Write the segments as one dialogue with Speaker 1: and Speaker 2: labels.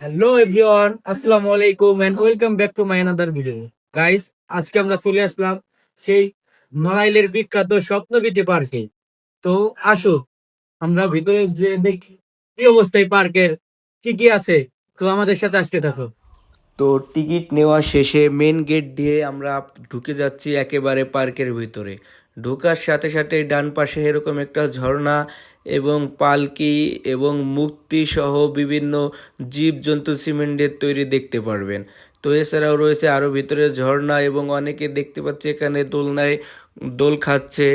Speaker 1: Hello everyone, আসসালামু আলাইকুম and welcome back to my another video. Guys, আজকে আমরা চলে আসলাম সেই নড়াইলের বিখ্যাত স্বপ্নবীথি পার্কে। তো আসো আমরা ভিতরে যে দেখি কি অবস্থায় পার্কের, কি কি আছে। তো আমাদের সাথে আসতে থাকো।
Speaker 2: তো টিকিট নেওয়া শেষে মেন গেট দিয়ে আমরা ঢুকে যাচ্ছি একেবারে পার্কের ভিতরে। ঢোকার সাথে সাথে ডান পাশে এরকম একটা ঝর্ণা এবং পালকি এবং মূর্তি সহ বিভিন্ন জীবজন্তু সিমেন্টের তৈরি দেখতে পারবেন। তো এছাড়াও রয়েছে আরও ভিতরে ঝর্ণা এবং অনেকে দেখতে পাচ্ছে এখানে দোলনায় দোল খাচ্ছে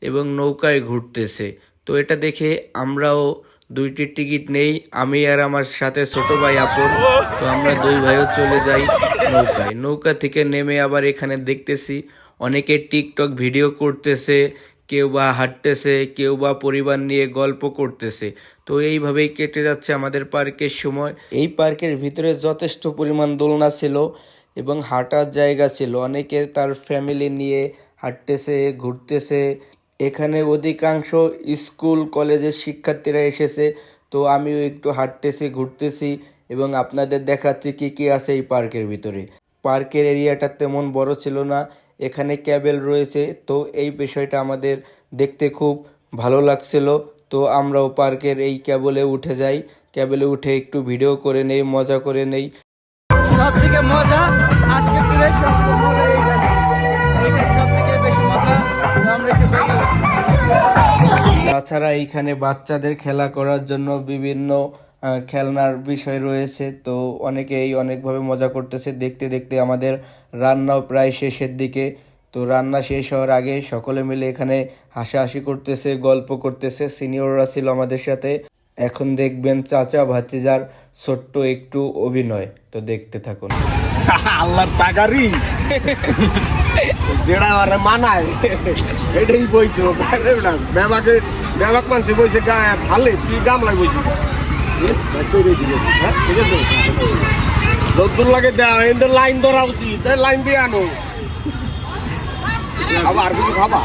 Speaker 2: এবং নৌকায় ঘুরতেছে। তো এটা দেখে আমরাও দুইটি টিকিট নেই, আমি আর আমার সাথে ছোট ভাই আপন। তো আমরা দুই ভাইও চলে যাই নৌকায়। নৌকা থেকে নেমে আবার এখানে দেখতেছি অনেকে টিকটক ভিডিও করতেছে, কেউ বা হাঁটতেছে, কেউ বা পরিবার নিয়ে গল্প করতেছে। তো এইভাবেই কেটে যাচ্ছে আমাদের পার্কের সময়। এই পার্কের ভিতরে যথেষ্ট পরিমাণ দোলনা ছিল এবং হাঁটার জায়গা ছিল। অনেকে তার ফ্যামিলি নিয়ে হাঁটতেছে, ঘুরতেছে। এখানে অধিকাংশ স্কুল কলেজের শিক্ষার্থীরা এসেছে। তো আমিও একটু হাঁটতেছি, ঘুরতেছি এবং আপনাদের দেখাচ্ছি কি কি আছে এই পার্কের ভিতরে। পার্কের এরিয়াটা তেমন বড় ছিল না, এখানে ক্যাবেল রয়েছে। তো এই বিষয়টা আমাদের দেখতে খুব ভালো লাগছিল। তো আমরাও পার্কের এই ক্যাবেলে উঠে যাই, ক্যাবেলে উঠে একটু ভিডিও করে নেই, মজা করে নেই।
Speaker 1: সব থেকে মজা আজকে ট্যুরের এইখানে সব থেকে বেশি মজা। আমরা একটু
Speaker 2: তাছাড়া এইখানে বাচ্চাদের খেলা করার জন্য বিভিন্ন খেলনার বিষয় রয়েছে। তো অনেকেই অনেকভাবে মজা করতেছে। দেখতে দেখতে আমাদের রান্নাও প্রায় শেষের দিকে। তো রান্না শেষ হওয়ার আগে সকলে মিলে এখানে হাসাহাসি করতেছে, গল্প করতেছে। সিনিয়ররা ছিল আমাদের সাথে। এখন দেখবেন চাচা ভাতিজার ছোট্ট একটু অভিনয়। তো দেখতে থাকুন।
Speaker 3: আল্লাহর টাকারি যেটা আর মানায় এটাই বইছে। বেবাকে বেবাক মানুষ বইছে গায়ে ভালে তুই গামলায় বইছি। হ্যাঁ ঠিক আছে, যদ্দুর লাগে দেওয়া এদের লাইন ধরা উচিত, লাইন দিয়ে আনো। খাবা আর কিছু খাবা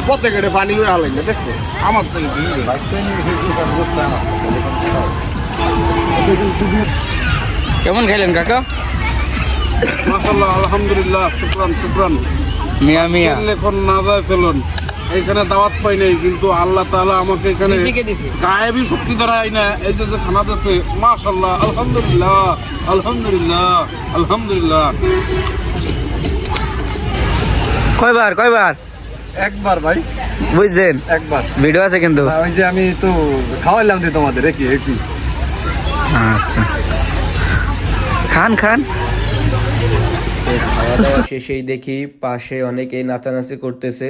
Speaker 3: পথে কেটে পানি হয়ে হালাই না দেখছো আমার থেকে
Speaker 1: কেমন খেলেন কাকা?
Speaker 3: মাশাআল্লাহ, আলহামদুলিল্লাহ, শুকরান শুকরান।
Speaker 1: মিয়া মিয়া
Speaker 3: এখন না যায় ফেলুন, এইখানে দাওয়াত পাই নাই, কিন্তু আল্লাহ তাআলা আমাকে এখানে গায়েবী শক্তি দ্বারা আইনা এই যে খানা দিচ্ছে। মাশাআল্লাহ, আলহামদুলিল্লাহ, আলহামদুলিল্লাহ, আলহামদুলিল্লাহ।
Speaker 1: কয়বার?
Speaker 3: একবার ভাই,
Speaker 1: বুঝছেন,
Speaker 3: একবার
Speaker 1: ভিডিও আছে কিন্তু।
Speaker 3: ওই যে আমি তো খাওয়াইলাম যে তোমাদের একই।
Speaker 1: আচ্ছা, খান
Speaker 2: খাওয়া দাওয়া শেষেই দেখি পাশে অনেকেই নাচানাচি করতেছে।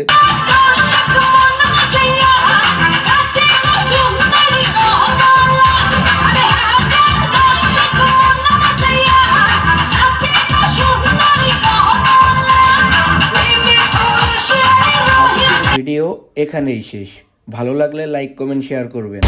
Speaker 2: ভিডিও এখানেই শেষ। ভালো লাগলে লাইক, কমেন্ট, শেয়ার করবেন।